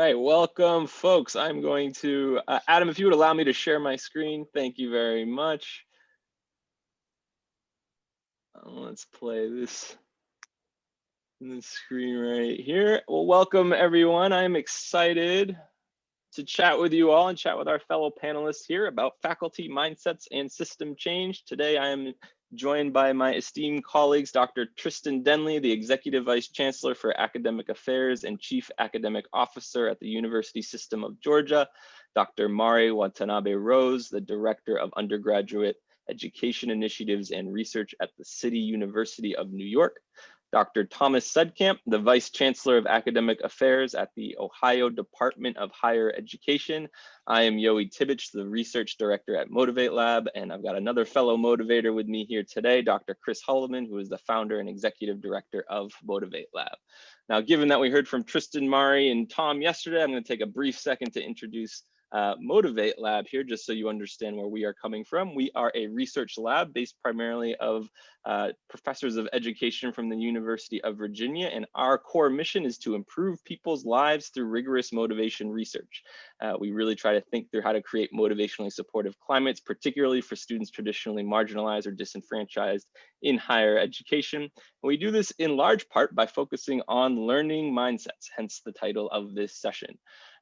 right, welcome folks. I'm going to, Adam, if you would allow me to share my screen, thank you very much. Let's play this screen right here. Well, welcome everyone. I'm excited to chat with you all and chat with our fellow panelists here about faculty mindsets and system change. Today, I am joined by my esteemed colleagues, Dr. Tristan Denley, the Executive Vice Chancellor for Academic Affairs and Chief Academic Officer at the University System of Georgia, Dr. Mari Watanabe-Rose, the Director of Undergraduate Education Initiatives and Research at the City University of New York, Dr. Thomas Sudkamp, the Vice Chancellor of Academic Affairs at the Ohio Department of Higher Education. I am Yoey Tibbetts, the Research Director at Motivate Lab, and I've got another fellow motivator with me here today, Dr. Chris Hulleman, who is the founder and executive director of Motivate Lab. Now, given that we heard from Tristan, Mari, and Tom yesterday, I'm going to take a brief second to introduce Motivate Lab here, just so you understand where we are coming from. We are a research lab based primarily of professors of education from the University of Virginia, and our core mission is to improve people's lives through rigorous motivation research. We really try to think through how to create motivationally supportive climates, particularly for students traditionally marginalized or disenfranchised in higher education. And we do this in large part by focusing on learning mindsets, hence the title of this session.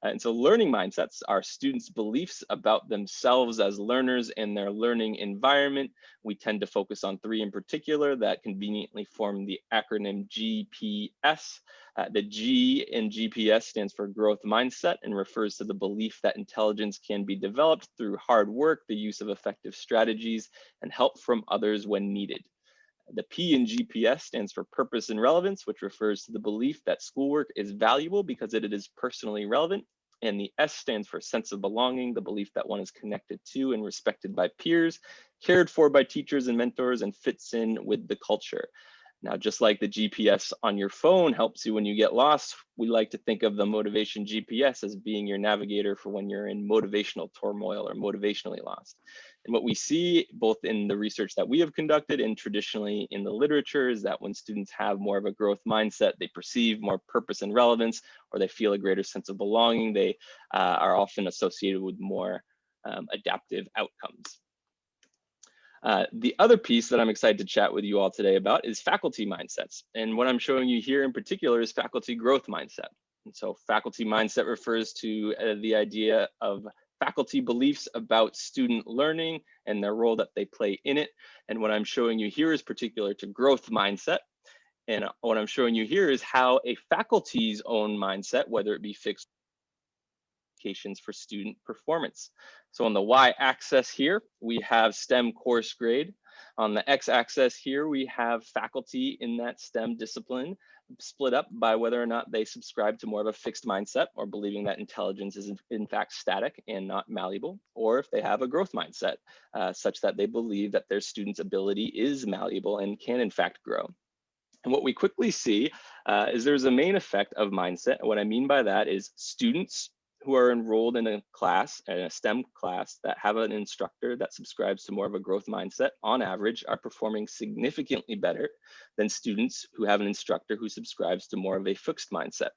And so learning mindsets are students' beliefs about themselves as learners and their learning environment. We tend to focus on three in particular that conveniently form the acronym GPS. The G in GPS stands for growth mindset and refers to the belief that intelligence can be developed through hard work, the use of effective strategies, and help from others when needed. The P in GPS stands for purpose and relevance, which refers to the belief that schoolwork is valuable because it is personally relevant. And the S stands for sense of belonging, the belief that one is connected to and respected by peers, cared for by teachers and mentors, and fits in with the culture. Now, just like the GPS on your phone helps you when you get lost, we like to think of the motivation GPS as being your navigator for when you're in motivational turmoil or motivationally lost. And what we see both in the research that we have conducted and traditionally in the literature is that when students have more of a growth mindset, they perceive more purpose and relevance, or they feel a greater sense of belonging. They are often associated with more adaptive outcomes. The other piece that I'm excited to chat with you all today about is faculty mindsets. And what I'm showing you here in particular is faculty growth mindset. And so faculty mindset refers to the idea of faculty beliefs about student learning and their role that they play in it. And what I'm showing you here is particular to growth mindset. And what I'm showing you here is how a faculty's own mindset, whether it be fixed for student performance. So on the y-axis here, we have STEM course grade. On the x-axis here, we have faculty in that STEM discipline split up by whether or not they subscribe to more of a fixed mindset or believing that intelligence is in fact static and not malleable, or if they have a growth mindset such that they believe that their students' ability is malleable and can in fact grow. And what we quickly see is there's a main effect of mindset. And what I mean by that is students who are enrolled in a class, in a STEM class, that have an instructor that subscribes to more of a growth mindset, on average, are performing significantly better than students who have an instructor who subscribes to more of a fixed mindset.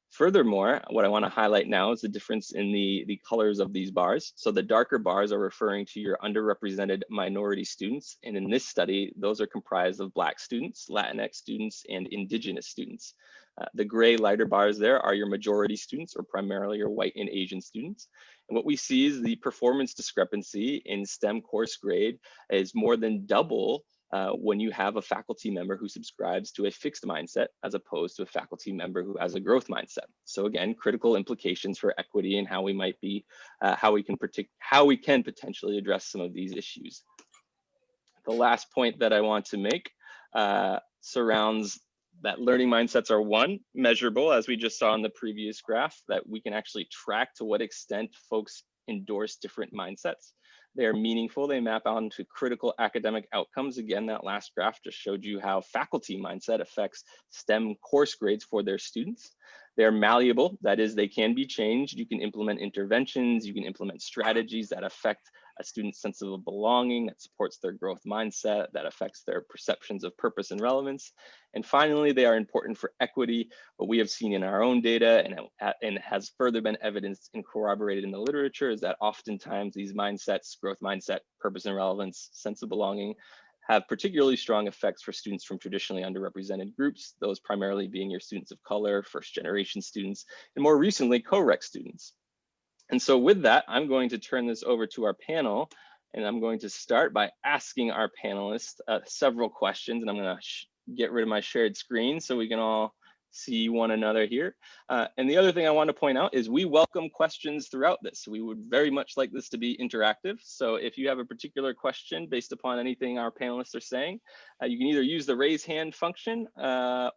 Furthermore, what I want to highlight now is the difference in the colors of these bars. So the darker bars are referring to your underrepresented minority students. And in this study, those are comprised of Black students, Latinx students, and Indigenous students. The gray lighter bars there are your majority students, or primarily your white and Asian students. And what we see is the performance discrepancy in STEM course grade is more than double when you have a faculty member who subscribes to a fixed mindset as opposed to a faculty member who has a growth mindset. So again, critical implications for equity and how we might be, how we can potentially address some of these issues. The last point that I want to make surrounds that learning mindsets are, one, measurable, as we just saw in the previous graph, that we can actually track to what extent folks endorse different mindsets. They are meaningful, they map onto critical academic outcomes. Again, that last graph just showed you how faculty mindset affects STEM course grades for their students. They're malleable, that is, they can be changed. You can implement interventions, you can implement strategies that affect a student's sense of belonging, that supports their growth mindset, that affects their perceptions of purpose and relevance. And finally, they are important for equity. What we have seen in our own data and has further been evidenced and corroborated in the literature is that oftentimes these mindsets, growth mindset, purpose and relevance, sense of belonging, have particularly strong effects for students from traditionally underrepresented groups, those primarily being your students of color, first generation students, and more recently, co-rec students. And so with that, I'm going to turn this over to our panel, and I'm going to start by asking our panelists several questions, and I'm gonna get rid of my shared screen so we can all see one another here. And the other thing I want to point out is we welcome questions throughout this. We would very much like this to be interactive. So if you have a particular question based upon anything our panelists are saying, you can either use the raise hand function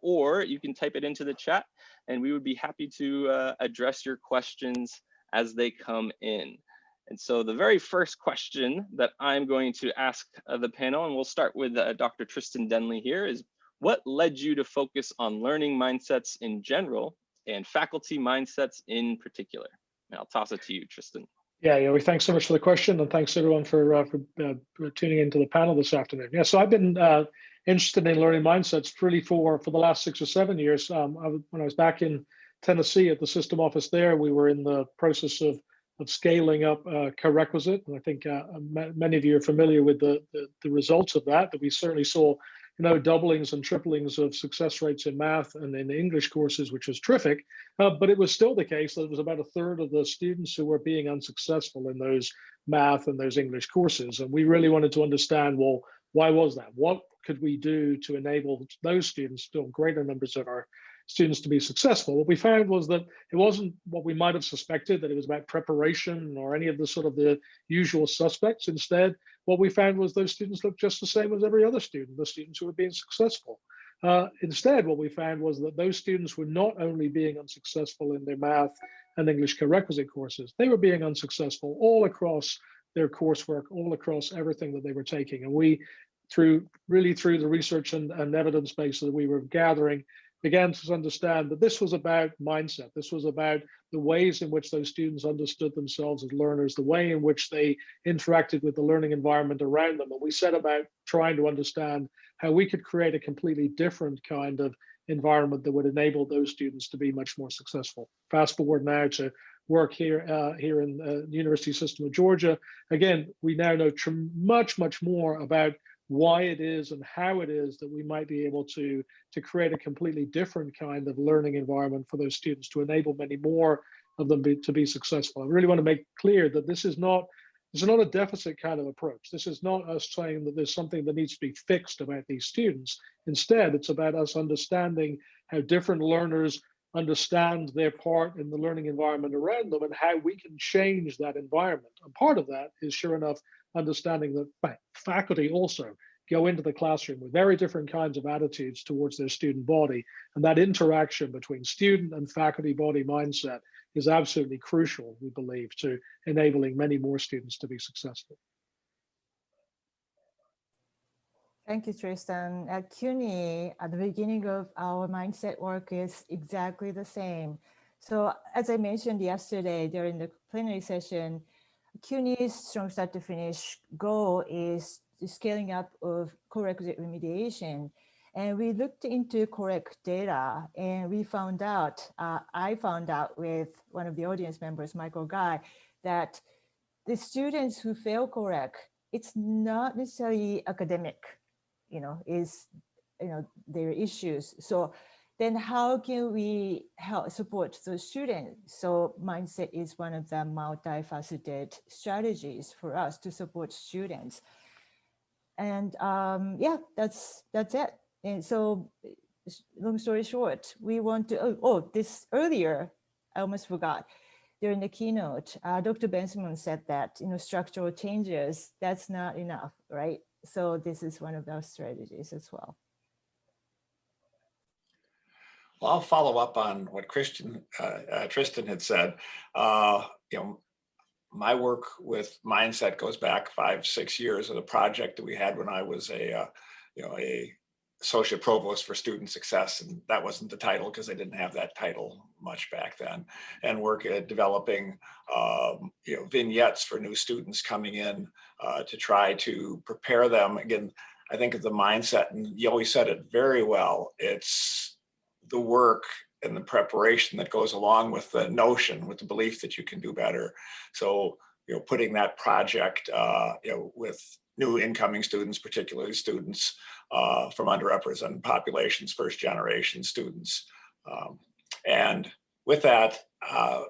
or you can type it into the chat, and we would be happy to address your questions as they come in. And so the very first question that I'm going to ask the panel, and we'll start with Dr. Tristan Denley here, is what led you to focus on learning mindsets in general and faculty mindsets in particular? And I'll toss it to you, Tristan. Yeah, thanks so much for the question, and thanks everyone for tuning into the panel this afternoon. Yeah, so I've been interested in learning mindsets really for the last 6 or 7 years. When I was back in Tennessee at the system office there, we were in the process of scaling up co-requisite, and I think many of you are familiar with the results of that. That we certainly saw, doublings and triplings of success rates in math and in English courses, which was terrific. But it was still the case that it was about a third of the students who were being unsuccessful in those math and those English courses. And we really wanted to understand, well, why was that? What could we do to enable those students, still greater numbers of our students, to be successful? What we found was that it wasn't what we might have suspected, that it was about preparation or any of the sort of the usual suspects. Instead, what we found was those students looked just the same as every other student, the students who were being successful. Instead, what we found was that those students were not only being unsuccessful in their math and English co-requisite courses, they were being unsuccessful all across their coursework, all across everything that they were taking. And we, through the research and evidence base that we were gathering, began to understand that this was about mindset. This was about the ways in which those students understood themselves as learners, the way in which they interacted with the learning environment around them. And we set about trying to understand how we could create a completely different kind of environment that would enable those students to be much more successful. Fast forward now to work here in the University System of Georgia. Again, we now know much more about why it is and how it is that we might be able to create a completely different kind of learning environment for those students, to enable many more of them to be successful. I really want to make clear that this is not a deficit kind of approach. This is not us saying that there's something that needs to be fixed about these students. Instead, it's about us understanding how different learners understand their part in the learning environment around them and how we can change that environment. And part of that is, sure enough, understanding that faculty also go into the classroom with very different kinds of attitudes towards their student body. And that interaction between student and faculty body mindset is absolutely crucial, we believe, to enabling many more students to be successful. Thank you, Tristan. At CUNY, at the beginning of our mindset work is exactly the same. So as I mentioned yesterday during the plenary session, CUNY's Strong Start to Finish goal is the scaling up of co-requisite remediation. And we looked into correct data, and we found out, I found out with one of the audience members, Michael Guy, that the students who fail correct, it's not necessarily academic, their issues. So then how can we help support those students? So mindset is one of the multifaceted strategies for us to support students. And yeah, that's it. And so long story short, we want to, this earlier, I almost forgot. During the keynote, Dr. Benjamin said that, structural changes, that's not enough, right? So this is one of our strategies as well. Well, I'll follow up on what Tristan had said. My work with mindset goes back 5-6 years of a project that we had when I was a associate provost for student success, and that wasn't the title because I didn't have that title much back then, and work at developing vignettes for new students coming in to try to prepare them. Again, I think of the mindset, and you always said it very well, it's the work and the preparation that goes along with the notion, with the belief that you can do better. So putting that project with new incoming students, particularly students from underrepresented populations, first generation students. And with that,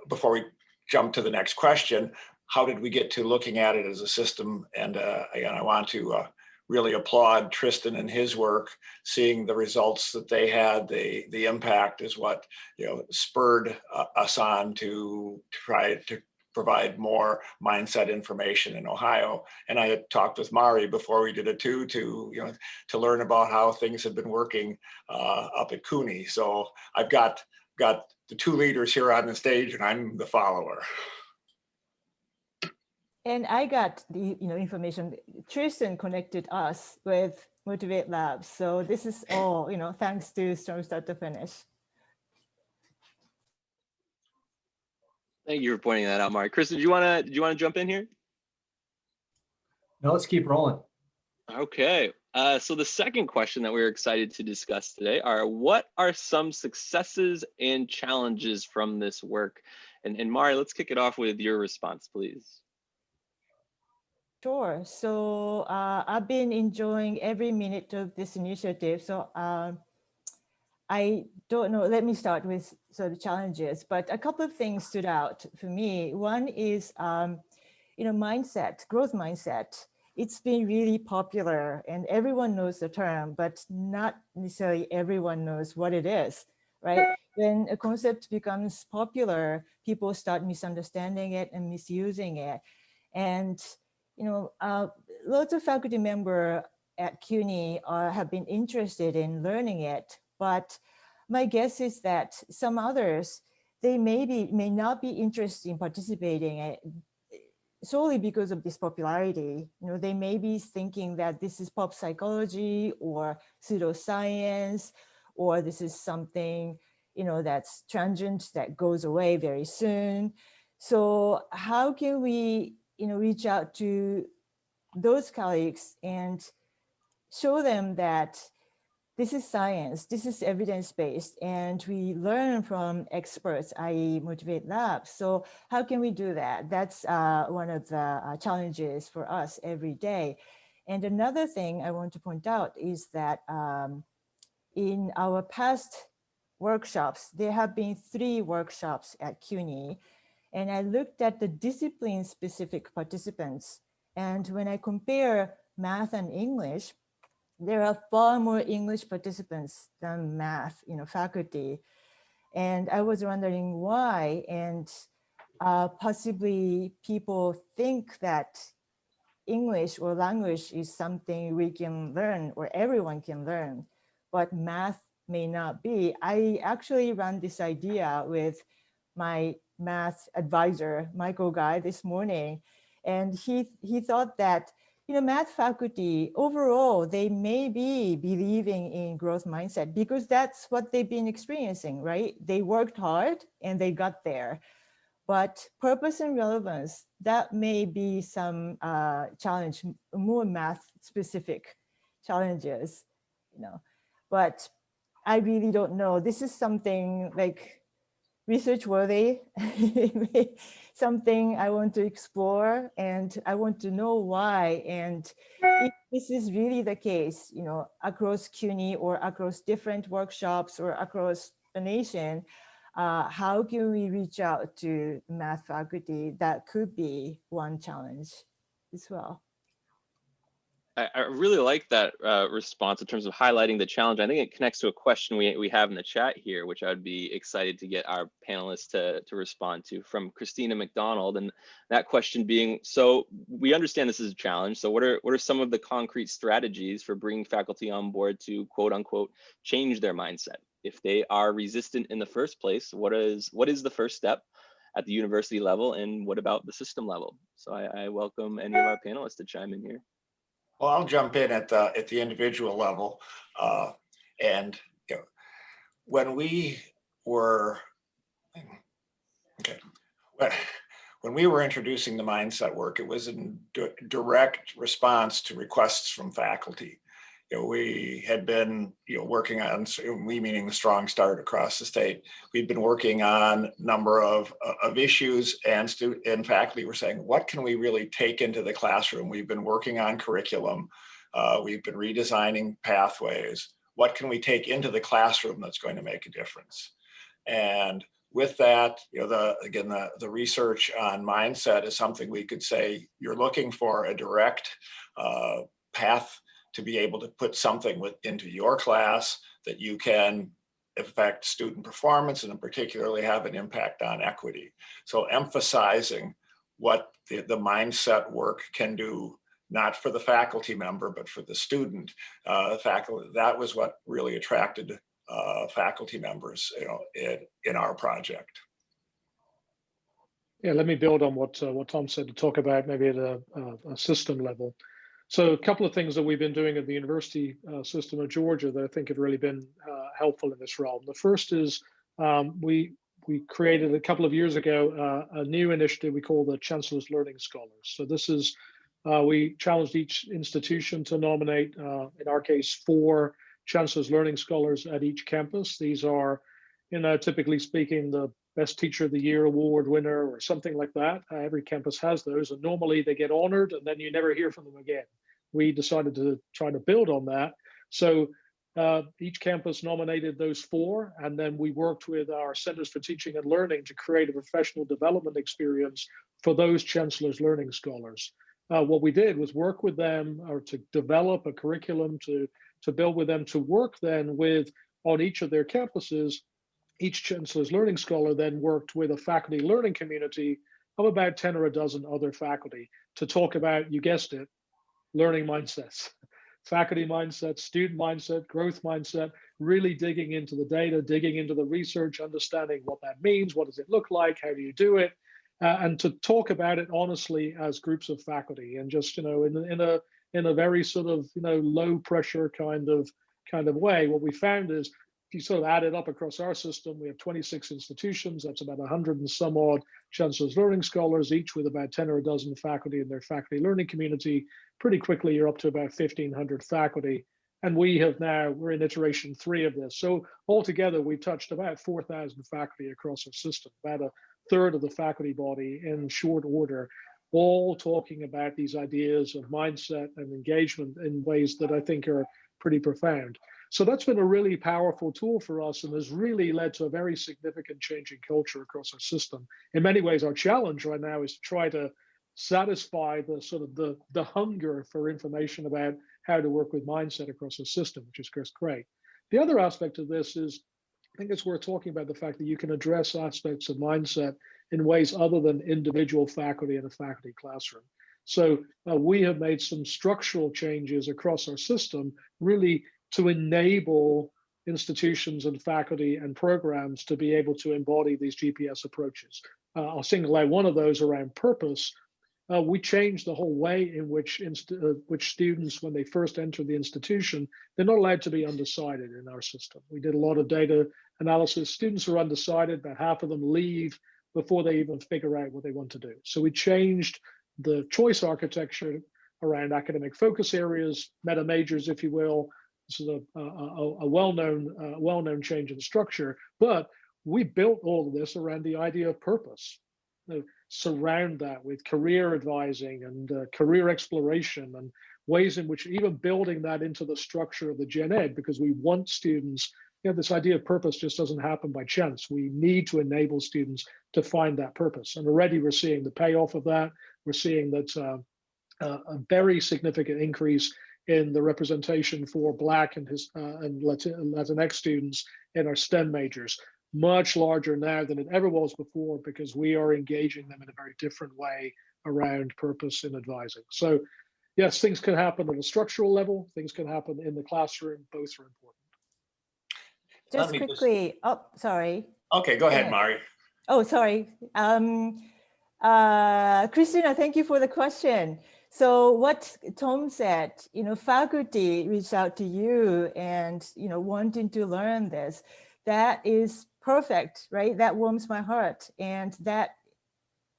before we jump to the next question, how did we get to looking at it as a system? And again, I want to really applaud Tristan and his work. Seeing the results that they had, the impact is what spurred us on to try to provide more mindset information in Ohio. And I had talked with Mari before we did it too, to learn about how things have been working up at CUNY. So I've got the two leaders here on the stage, and I'm the follower. And I got the information. Tristan connected us with Motivate Labs. So this is all thanks to Strong Start to Finish. Thank you for pointing that out, Mark. Kristen, did you want to jump in here? No, let's keep rolling. Okay. So the second question that we're excited to discuss today are, what are some successes and challenges from this work? And Mari, let's kick it off with your response, please. Sure. So I've been enjoying every minute of this initiative. So I don't know, let me start with sort of challenges, but a couple of things stood out for me. One is, mindset, growth mindset. It's been really popular and everyone knows the term, but not necessarily everyone knows what it is, right? When a concept becomes popular, people start misunderstanding it and misusing it. And lots of faculty members at CUNY have been interested in learning it, but my guess is that some others, they may not be interested in participating in it solely because of this popularity. They may be thinking that this is pop psychology or pseudoscience, or this is something that's transient, that goes away very soon. So how can we reach out to those colleagues and show them that this is science, this is evidence-based, and we learn from experts, i.e. Motivate Labs. So how can we do that? That's one of the challenges for us every day. And another thing I want to point out is that in our past workshops, there have been 3 workshops at CUNY, and I looked at the discipline-specific participants. And when I compare math and English, there are far more English participants than math, faculty. And I was wondering why, and possibly people think that English or language is something we can learn or everyone can learn, but math may not be. I actually ran this idea with my math advisor, Michael Guy, this morning, and he thought that math faculty overall, they may be believing in growth mindset because that's what they've been experiencing, right? They worked hard and they got there. But purpose and relevance, that may be some challenge, more math specific challenges, but I really don't know. This is something like research worthy, something I want to explore, and I want to know why. And if this is really the case, across CUNY or across different workshops or across the nation, how can we reach out to math faculty? That could be one challenge as well. I really like that response in terms of highlighting the challenge. I think it connects to a question we have in the chat here, which I'd be excited to get our panelists to respond to, from Christina McDonald. And that question being, so we understand this is a challenge. So what are some of the concrete strategies for bringing faculty on board to quote unquote change their mindset? If they are resistant in the first place, what is the first step at the university level, and what about the system level? So I welcome any of our panelists to chime in here. Well, I'll jump in at the individual level. And when we were when we were introducing the mindset work, it was in direct response to requests from faculty. We had been working on, we meaning the Strong Start across the state, we'd been working on a number of issues, and faculty were saying, what can we really take into the classroom? We've been working on curriculum. We've been redesigning pathways. What can we take into the classroom that's going to make a difference? And with that, the research on mindset is something we could say, you're looking for a direct path to be able to put something into your class that you can affect student performance and particularly have an impact on equity. So emphasizing what the mindset work can do, not for the faculty member, but for the student. That was what really attracted faculty members in our project. Yeah, let me build on what Tom said to talk about maybe at a system level. So a couple of things that we've been doing at the university system of Georgia that I think have really been helpful in this realm. The first is we created a couple of years ago a new initiative we call the Chancellor's Learning Scholars. So this is, we challenged each institution to nominate, in our case, 4 Chancellor's Learning Scholars at each campus. These are, typically speaking, the Best Teacher of the Year award winner or something like that. Every campus has those, and normally they get honored and then you never hear from them again. We decided to try to build on that. So each campus nominated those 4, and then we worked with our Centers for Teaching and Learning to create a professional development experience for those Chancellor's Learning Scholars. What we did was work with them, or to develop a curriculum to build with them, to work then with, on each of their campuses, each Chancellor's Learning Scholar then worked with a faculty learning community of about 10 or a dozen other faculty to talk about, you guessed it, learning mindsets, faculty mindset, student mindset, growth mindset, really digging into the data, digging into the research, understanding what that means, what does it look like, how do you do it, and to talk about it honestly as groups of faculty, and just in a very sort of low pressure kind of way. What we found is, if you sort of add it up across our system, we have 26 institutions. That's about 100 and some odd Chancellor's Learning Scholars, each with about 10 or a dozen faculty in their faculty learning community. Pretty quickly, you're up to about 1,500 faculty. And we're in iteration 3 of this. So altogether, we've touched about 4,000 faculty across our system, about a third of the faculty body in short order, all talking about these ideas of mindset and engagement in ways that I think are pretty profound. So that's been a really powerful tool for us, and has really led to a very significant change in culture across our system. In many ways, our challenge right now is to try to satisfy the sort of the hunger for information about how to work with mindset across the system, which is great. The other aspect of this is, I think it's worth talking about the fact that you can address aspects of mindset in ways other than individual faculty in a faculty classroom. So we have made some structural changes across our system, really to enable institutions and faculty and programs to be able to embody these GPS approaches. I'll single out one of those around purpose. We changed the whole way in which students, when they first enter the institution, they're not allowed to be undecided in our system. We did a lot of data analysis. Students are undecided, about half of them leave before they even figure out what they want to do. So we changed the choice architecture around academic focus areas, meta majors, if you will. This is a well-known change in structure, but we built all of this around the idea of purpose. Surround that with career advising and career exploration, and ways in which even building that into the structure of the gen ed, because we want students, this idea of purpose just doesn't happen by chance. We need to enable students to find that purpose. And already we're seeing the payoff of that. We're seeing that a very significant increase in the representation for Black and Latinx students in our STEM majors. Much larger now than it ever was before, because we are engaging them in a very different way around purpose in advising. So yes, things can happen at a structural level, things can happen in the classroom, both are important. Just quickly, oh, sorry. Okay, go ahead, Mari. Oh, sorry. Christina, thank you for the question. So what Tom said, faculty reached out to you and, wanting to learn this, that is perfect, right? That warms my heart, and that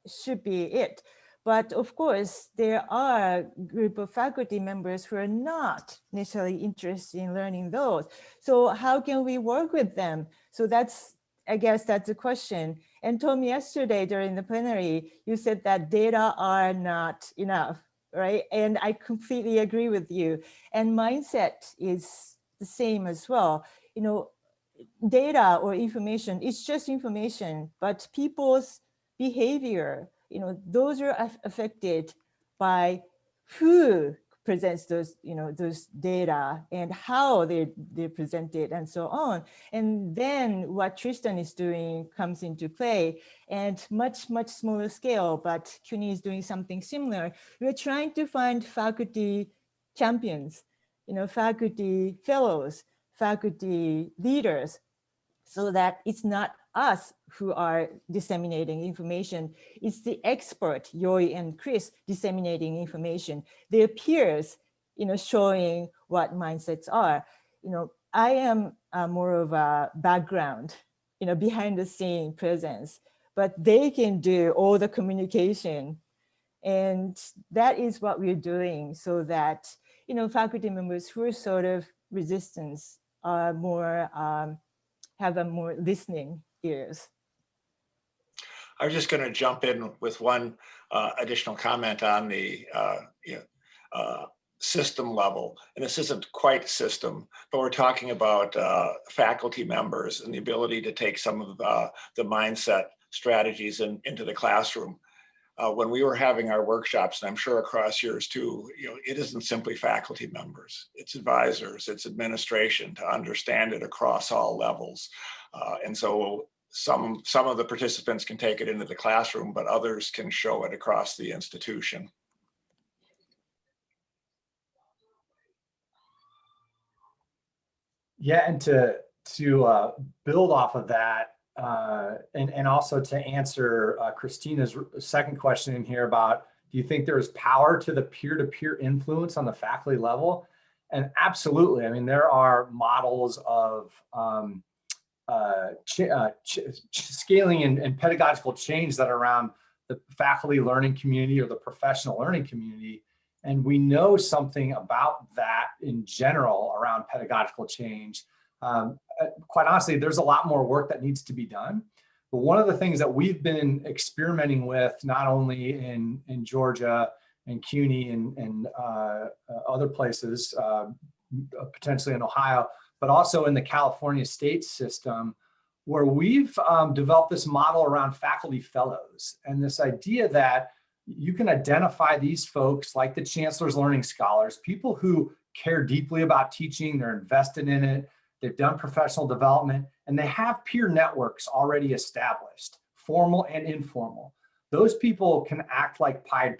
should be it. But of course, there are a group of faculty members who are not necessarily interested in learning those. So how can we work with them? So I guess that's the question. And Tom, yesterday during the plenary, you said that data are not enough, right? And I completely agree with you. And mindset is the same as well. Data or information, it's just information, but people's behavior, those are affected by who presents those, those data and how they're presented and so on. And then what Tristan is doing comes into play, and much smaller scale, but CUNY is doing something similar. We're trying to find faculty champions, faculty fellows, faculty leaders, so that it's not us who are disseminating information, it's the expert, Yoi and Chris, disseminating information, their peers, showing what mindsets are. I am more of a background, behind the scene presence, but they can do all the communication. And that is what we're doing, so that, faculty members who are sort of resistance are more, have a more listening ears. I was just going to jump in with one additional comment on the system level. And this isn't quite system, but we're talking about faculty members and the ability to take some of the mindset strategies into the classroom. When we were having our workshops, and I'm sure across yours too, it isn't simply faculty members, it's advisors, it's administration to understand it across all levels. And so some of the participants can take it into the classroom, but others can show it across the institution. Yeah, and to build off of that, and also to answer Christina's second question in here about, do you think there is power to the peer-to-peer influence on the faculty level? And absolutely. I mean, there are models of scaling and pedagogical change that are around the faculty learning community or the professional learning community. And we know something about that in general around pedagogical change. Quite honestly, there's a lot more work that needs to be done. But one of the things that we've been experimenting with, not only in Georgia and CUNY and other places, potentially in Ohio, but also in the California state system, where we've developed this model around faculty fellows, and this idea that you can identify these folks like the Chancellor's Learning Scholars, people who care deeply about teaching, they're invested in it, they've done professional development, and they have peer networks already established, formal and informal. Those people can act like Pied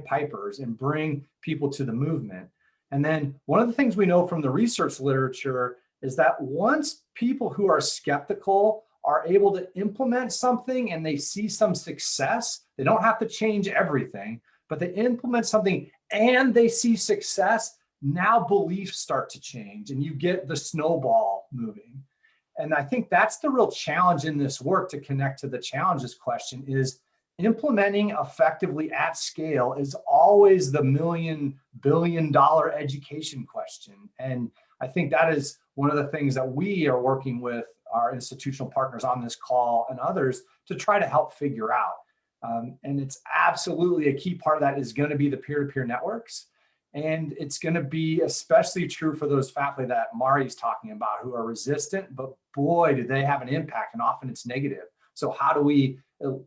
Pipers and bring people to the movement. And then one of the things we know from the research literature is that once people who are skeptical are able to implement something and they see some success, they don't have to change everything, but they implement something and they see success, now beliefs start to change and you get the snowball moving. And I think that's the real challenge in this work, to connect to the challenges question, is implementing effectively at scale is always the $1 billion education question. And I think that is one of the things that we are working with our institutional partners on this call and others to try to help figure out. And it's absolutely a key part of that is going to be the peer-to-peer networks. And it's going to be especially true for those faculty that Mari's talking about who are resistant, but boy, do they have an impact, and often it's negative. So how do we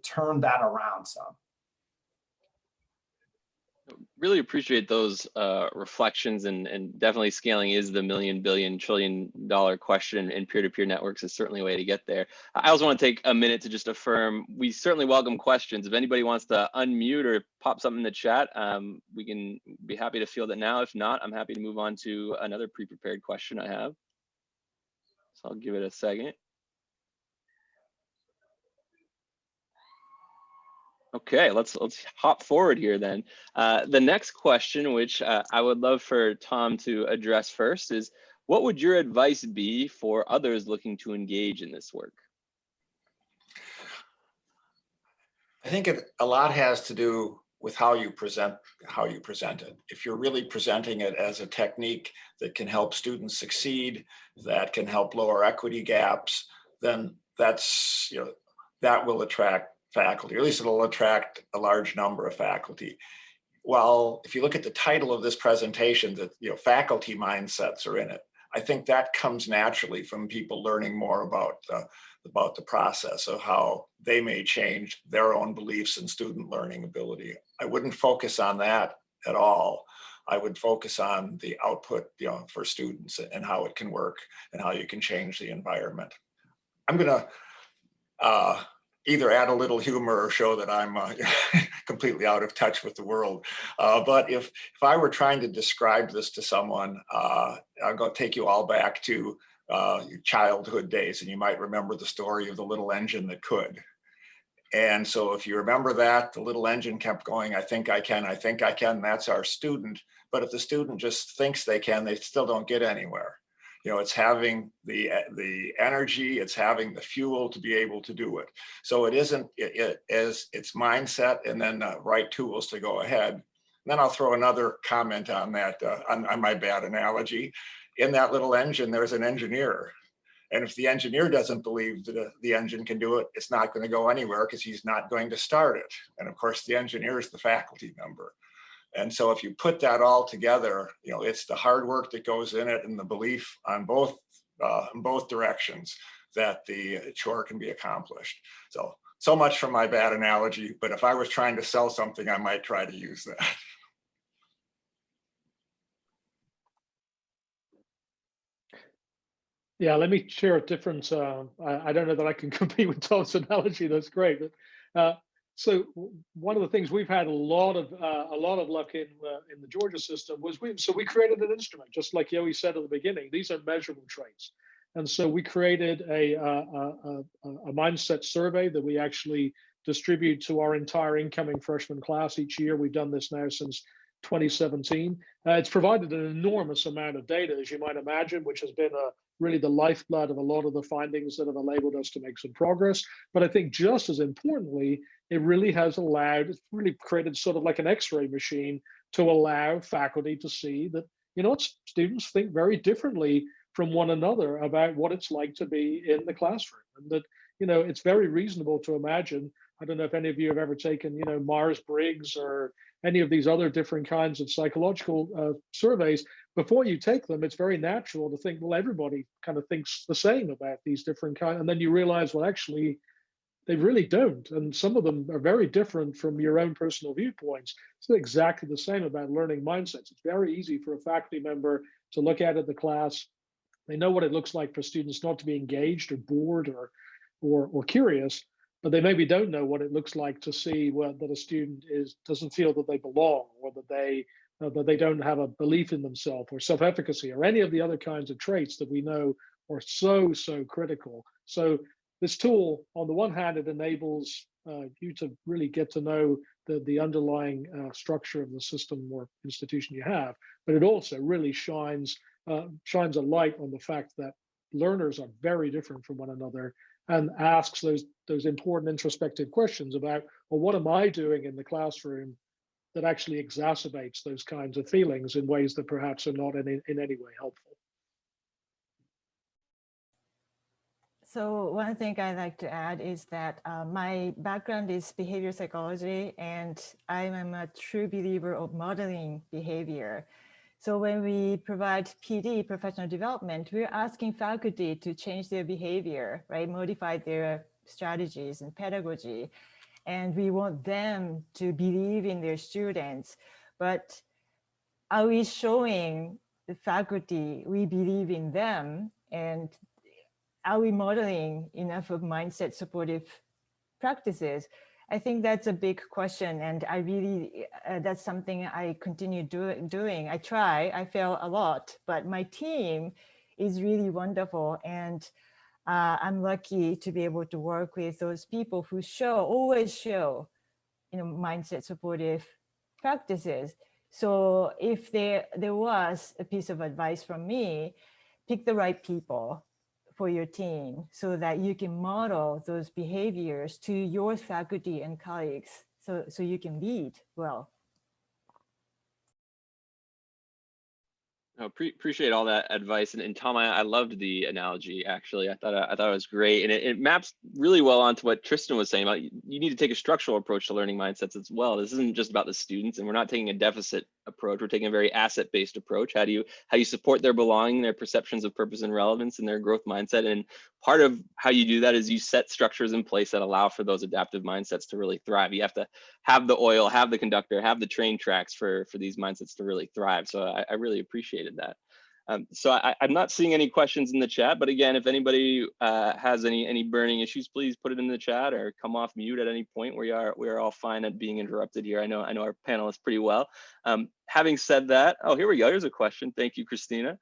turn that around some? Really appreciate those reflections, and definitely scaling is the $1 billion, trillion question, and peer-to-peer networks is certainly a way to get there. I also want to take a minute to just affirm, we certainly welcome questions. If anybody wants to unmute or pop something in the chat, we can be happy to field it now. If not, I'm happy to move on to another pre-prepared question I have. So I'll give it a second. Okay, let's hop forward here then. The next question, which I would love for Tom to address first, is what would your advice be for others looking to engage in this work? I think a lot has to do with how you present it. If you're really presenting it as a technique that can help students succeed, that can help lower equity gaps, then that's, that will attract faculty, or at least it'll attract a large number of faculty. Well, if you look at the title of this presentation, that faculty mindsets are in it, I think that comes naturally from people learning more about the process of how they may change their own beliefs in student learning ability. I wouldn't focus on that at all. I would focus on the output, for students and how it can work and how you can change the environment. I'm gonna either add a little humor or show that I'm completely out of touch with the world. But if I were trying to describe this to someone, I'll go take you all back to your childhood days, and you might remember the story of the little engine that could. And so if you remember that, the little engine kept going, I think I can, that's our student. But if the student just thinks they can, they still don't get anywhere. It's having the energy, it's having the fuel to be able to do it. So it isn't, as its mindset and then the right tools to go ahead. And then I'll throw another comment on that, on my bad analogy. In that little engine, there's an engineer. And if the engineer doesn't believe that the engine can do it, it's not going to go anywhere because he's not going to start it. And of course, the engineer is the faculty member. And so if you put that all together, it's the hard work that goes in it and the belief on both directions that the chore can be accomplished. So much for my bad analogy, but if I was trying to sell something, I might try to use that. Yeah, let me share a different. I don't know that I can compete with Tom's analogy. That's great. But, so one of the things we've had a lot of luck in the Georgia system was we created an instrument, just like Yoey said at the beginning. These are measurable traits, and so we created a mindset survey that we actually distribute to our entire incoming freshman class each year. We've done this now since 2017. It's provided an enormous amount of data, as you might imagine, which has been really the lifeblood of a lot of the findings that have enabled us to make some progress. But I think just as importantly, it really has it's really created sort of like an X-ray machine to allow faculty to see that, students think very differently from one another about what it's like to be in the classroom. And that, it's very reasonable to imagine, I don't know if any of you have ever taken, Myers-Briggs or any of these other different kinds of psychological surveys. Before you take them, it's very natural to think, well, everybody kind of thinks the same about these different kinds. And then you realize, well, actually, they really don't. And some of them are very different from your own personal viewpoints. It's not exactly the same about learning mindsets. It's very easy for a faculty member to look at the class. They know what it looks like for students not to be engaged or bored or curious, but they maybe don't know what it looks like to see that a student doesn't feel that they belong, or that they don't have a belief in themselves or self-efficacy or any of the other kinds of traits that we know are so critical. So this tool, on the one hand, it enables you to really get to know the underlying structure of the system or institution you have, but it also really shines a light on the fact that learners are very different from one another, and asks those important introspective questions about, well, what am I doing in the classroom that actually exacerbates those kinds of feelings in ways that perhaps are not in any way helpful. So one thing I'd like to add is that my background is behavior psychology, and I am a true believer of modeling behavior. So when we provide PD, professional development, we're asking faculty to change their behavior, right? Modify their strategies and pedagogy. And we want them to believe in their students. But are we showing the faculty we believe in them? And are we modeling enough of mindset supportive practices? I think that's a big question, and I really, that's something I continue doing. I fail a lot, but my team is really wonderful, and I'm lucky to be able to work with those people who always show mindset supportive practices. So if there was a piece of advice from me, pick the right people for your team so that you can model those behaviors to your faculty and colleagues so you can lead well. No, appreciate all that advice, and Tom, I loved the analogy. Actually, I thought it was great, and it maps really well onto what Tristan was saying about you need to take a structural approach to learning mindsets as well. This isn't just about the students, and we're not taking a deficit approach. We're taking a very asset-based approach. How do you support their belonging, their perceptions of purpose and relevance, and their growth mindset? And part of how you do that is you set structures in place that allow for those adaptive mindsets to really thrive. You have to have the oil, have the conductor, have the train tracks for these mindsets to really thrive. So I really appreciated that. So I'm not seeing any questions in the chat, but again, if anybody has any burning issues, please put it in the chat or come off mute at any point. We are all fine at being interrupted here. I know our panelists pretty well. Having said that, oh, here we go. Here's a question. Thank you, Christina.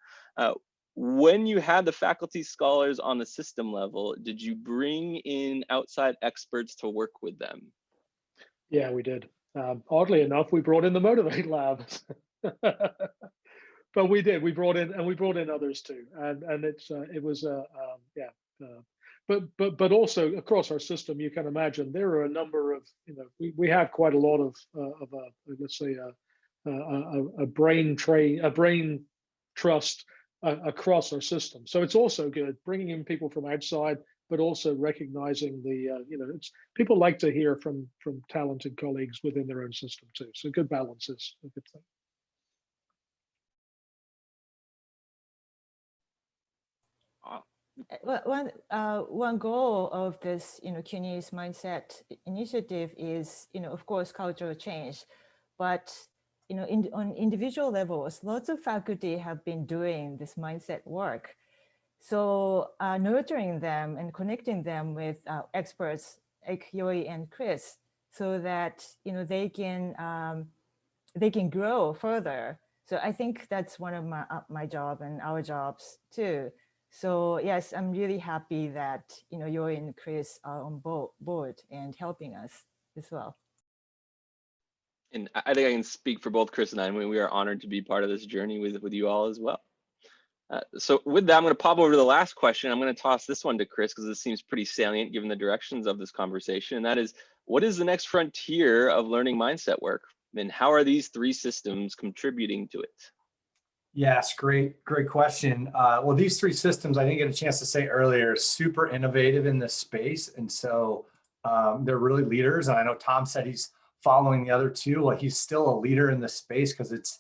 When you had the faculty scholars on the system level, did you bring in outside experts to work with them? Yeah, we did. Oddly enough, we brought in the Motivate Lab. But we did. We brought in others too, and it was but also across our system, you can imagine there are a number of we have quite a lot of let's say a brain trust across our system. So it's also good bringing in people from outside, but also recognizing the it's people like to hear from talented colleagues within their own system too. So good balance is a good thing. One goal of this, CUNY's mindset initiative is, of course, cultural change, but on individual levels, lots of faculty have been doing this mindset work. So nurturing them and connecting them with experts like Yoi and Chris, so that they can grow further. So I think that's one of my job and our jobs too. So yes, I'm really happy that Yoi and Chris are on board and helping us as well. And I think I can speak for both Chris and I. We are honored to be part of this journey with you all as well. So with that, I'm going to pop over to the last question. I'm going to toss this one to Chris because this seems pretty salient given the directions of this conversation. And that is, what is the next frontier of learning mindset work? And how are these three systems contributing to it? Yes, great question. Well, these three systems, I didn't get a chance to say earlier, are super innovative in this space. And so they're really leaders. And I know Tom said he's following the other two. Well, he's still a leader in this space because it's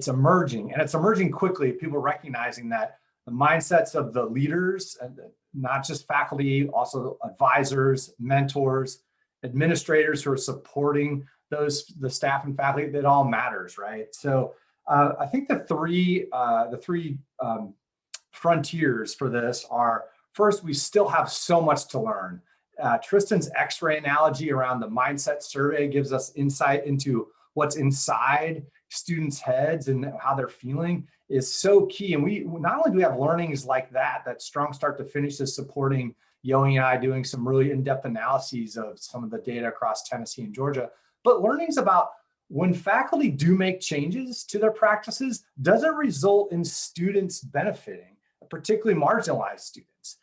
emerging, and it's emerging quickly. People recognizing that the mindsets of the leaders, and not just faculty, also advisors, mentors, administrators who are supporting the staff and faculty, that all matters, right? So I think the three frontiers for this are, first, we still have so much to learn. Tristan's X-ray analogy around the mindset survey gives us insight into what's inside students' heads and how they're feeling is so key. And we not only do we have learnings like that strong start to finish is supporting Yoi and I doing some really in-depth analyses of some of the data across Tennessee and Georgia, but learnings about when faculty do make changes to their practices, does it result in students benefiting, particularly marginalized students?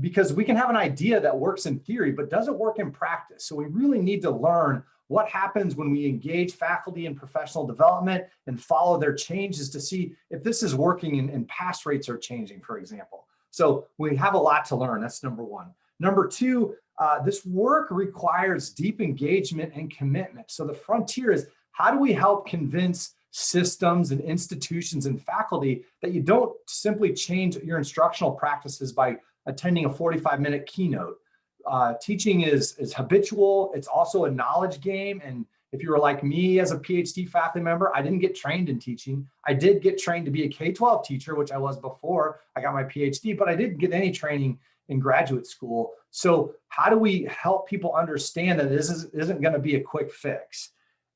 Because we can have an idea that works in theory, but doesn't work in practice. So we really need to learn what happens when we engage faculty in professional development and follow their changes to see if this is working and pass rates are changing, for example. So we have a lot to learn. That's number one. Number two, this work requires deep engagement and commitment. So the frontier is, how do we help convince systems and institutions and faculty that you don't simply change your instructional practices by attending a 45-minute keynote? Teaching is habitual. It's also a knowledge game. And if you were like me as a PhD faculty member, I didn't get trained in teaching. I did get trained to be a K-12 teacher, which I was before I got my PhD, but I didn't get any training in graduate school. So how do we help people understand that this isn't going to be a quick fix?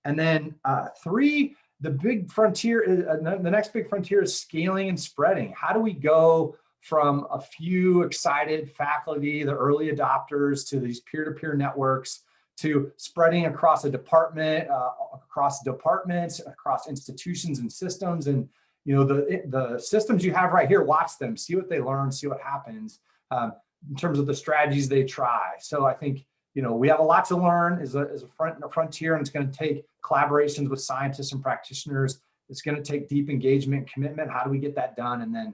And then three, the big frontier, the next big frontier is scaling and spreading. How do we go from a few excited faculty, the early adopters, to these peer-to-peer networks, to spreading across a department, across departments, across institutions and systems. And the systems you have right here, watch them, see what they learn, see what happens in terms of the strategies they try. So I think we have a lot to learn as a frontier, and it's going to take collaborations with scientists and practitioners. It's going to take deep engagement and commitment. How do we get that done? And then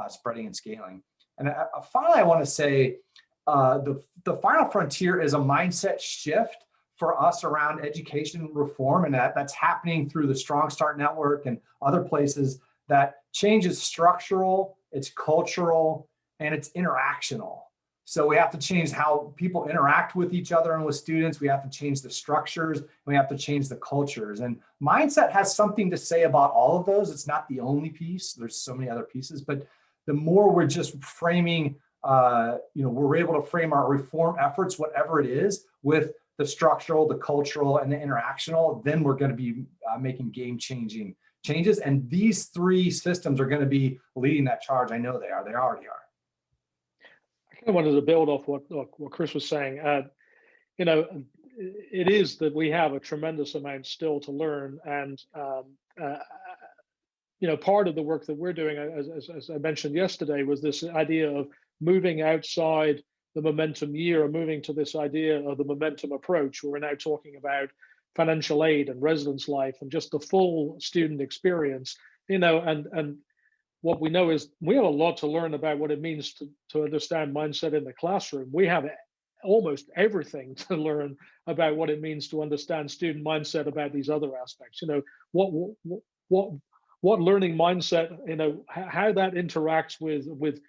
spreading and scaling. And finally, I want to say the final frontier is a mindset shift for us around education reform, and that's happening through the Strong Start Network and other places. That change is structural, it's cultural, and it's interactional. So we have to change how people interact with each other and with students. We have to change the structures. We have to change the cultures. And mindset has something to say about all of those. It's not the only piece. There's so many other pieces, but the more we're just framing, we're able to frame our reform efforts, whatever it is, with the structural, the cultural, and the interactional, then we're going to be making game-changing changes. And these three systems are going to be leading that charge. I know they are. They already are. I kind of wanted to build off what Chris was saying. It is that we have a tremendous amount still to learn, and part of the work that we're doing, as I mentioned yesterday, was this idea of moving outside the momentum year and moving to this idea of the momentum approach, where we're now talking about financial aid and residence life and just the full student experience, and what we know is we have a lot to learn about what it means to understand mindset in the classroom. We have almost everything to learn about what it means to understand student mindset about these other aspects. What learning mindset, how that interacts with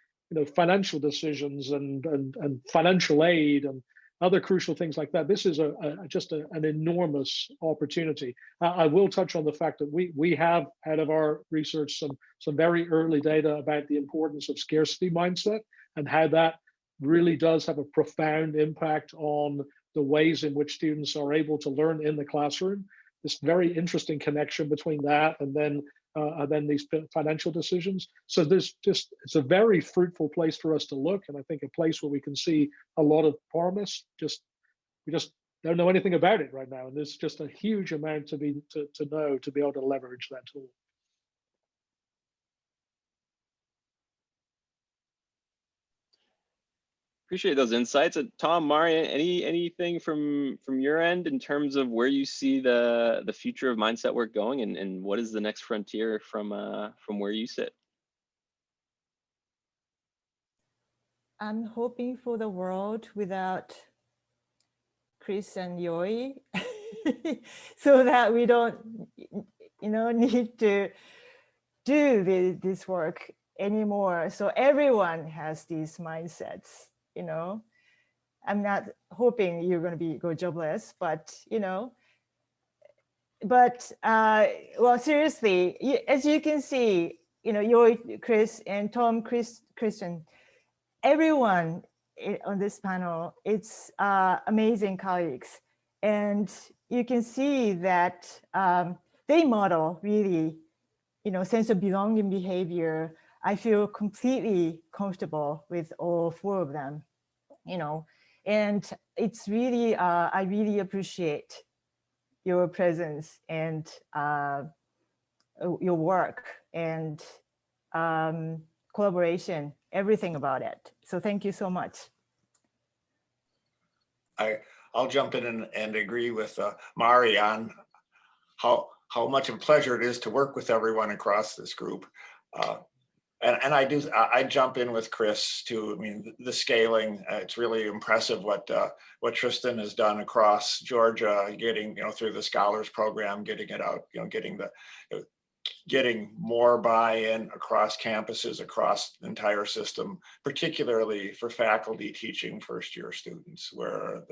financial decisions and financial aid and other crucial things like that. This is just an enormous opportunity. I will touch on the fact that we have out of our research some very early data about the importance of scarcity mindset and how that really does have a profound impact on the ways in which students are able to learn in the classroom. This very interesting connection between that and then these financial decisions. So it's a very fruitful place for us to look, and I think a place where we can see a lot of promise. We just don't know anything about it right now, and there's just a huge amount to know to be able to leverage that tool. Appreciate those insights. Tom, Mari, anything from your end in terms of where you see the future of mindset work going, and what is the next frontier from where you sit? I'm hoping for the world without Chris and Yoi, so that we don't, need to do this work anymore. So everyone has these mindsets. I'm not hoping you're going to go jobless, but well, seriously, as you can see, Yoi, Chris, and Tom, Christian, everyone on this panel, it's amazing colleagues, and you can see that they model really, sense of belonging behavior. I feel completely comfortable with all four of them, and it's really, I really appreciate your presence and your work and collaboration, everything about it. So thank you so much. I'll jump in and agree with Mari on how much of a pleasure it is to work with everyone across this group. And I jump in with Chris too. I mean, the scaling, it's really impressive what Tristan has done across Georgia, getting, through the Scholars Program, getting it out, getting more buy-in across campuses, across the entire system, particularly for faculty teaching first-year students, where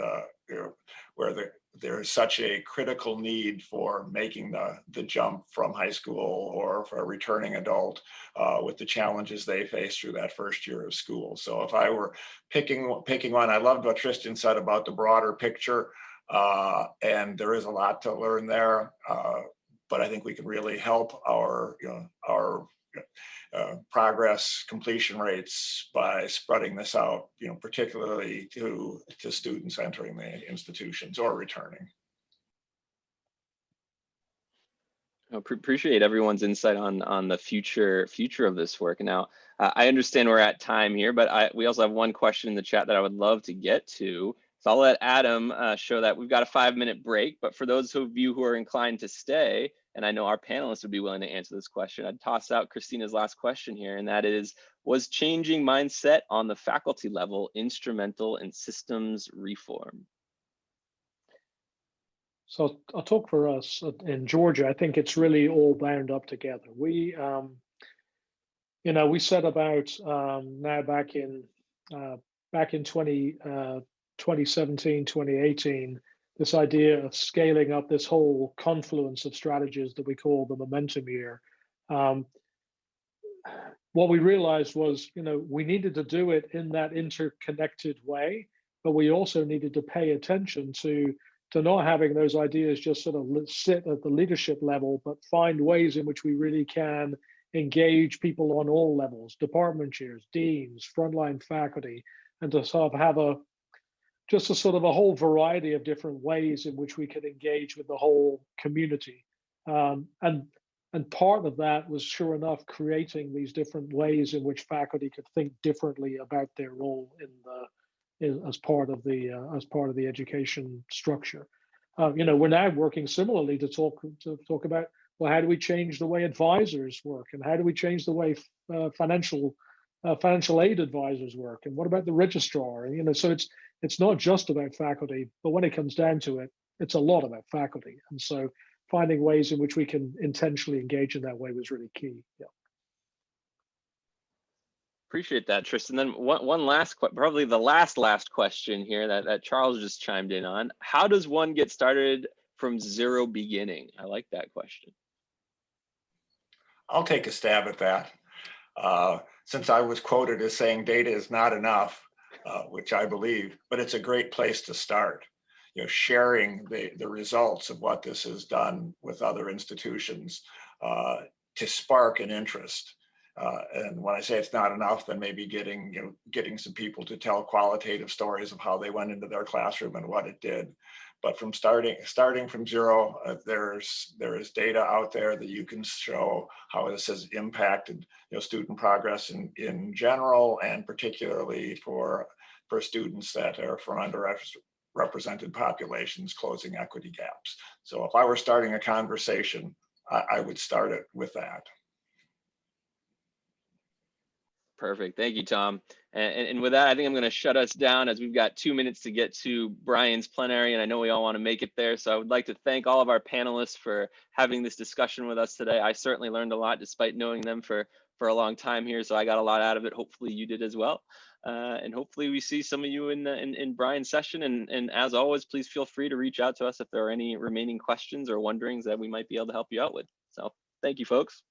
there is such a critical need for making the jump from high school or for a returning adult with the challenges they face through that first year of school. So if I were picking one, I loved what Tristan said about the broader picture, and there is a lot to learn there. But I think we can really help our progress completion rates by spreading this out, particularly to students entering the institutions or returning. Appreciate everyone's insight on the future of this work. Now, I understand we're at time here, but we also have one question in the chat that I would love to get to. So I'll let Adam show that we've got a 5-minute break, but for those of you who are inclined to stay, and I know our panelists would be willing to answer this question, I'd toss out Christina's last question here, and that is, was changing mindset on the faculty level instrumental in systems reform? So I'll talk for us in Georgia. I think it's really all bound up together. We, we set about now back in 2017, 2018, this idea of scaling up this whole confluence of strategies that we call the momentum year. What we realized was, we needed to do it in that interconnected way, but we also needed to pay attention to not having those ideas just sort of sit at the leadership level, but find ways in which we really can engage people on all levels, department chairs, deans, frontline faculty, and to sort of have a whole variety of different ways in which we could engage with the whole community. And part of that was, sure enough, creating these different ways in which faculty could think differently about their role as part of the education structure. We're now working similarly to talk about, well, how do we change the way advisors work, and how do we change the way financial aid advisors work, and what about the registrar? And so it's not just about faculty, but when it comes down to it, it's a lot about faculty. And so finding ways in which we can intentionally engage in that way was really key. Yeah. Appreciate that, Tristan. Then one last, probably the last question here that Charles just chimed in on. How does one get started from zero beginning? I like that question. I'll take a stab at that. Since I was quoted as saying data is not enough, which I believe, but it's a great place to start. Sharing the results of what this has done with other institutions to spark an interest. And when I say it's not enough, then maybe getting some people to tell qualitative stories of how they went into their classroom and what it did. But from starting from zero, there is data out there that you can show how this has impacted student progress in general, and particularly for students that are from underrepresented populations, closing equity gaps. So if I were starting a conversation, I would start it with that. Perfect. Thank you, Tom. And with that, I think I'm going to shut us down, as we've got 2 minutes to get to Brian's plenary, and I know we all want to make it there. So I would like to thank all of our panelists for having this discussion with us today. I certainly learned a lot despite knowing them for a long time here. So I got a lot out of it. Hopefully you did as well. And hopefully we see some of you in Brian's session. And as always, please feel free to reach out to us if there are any remaining questions or wonderings that we might be able to help you out with. So thank you, folks.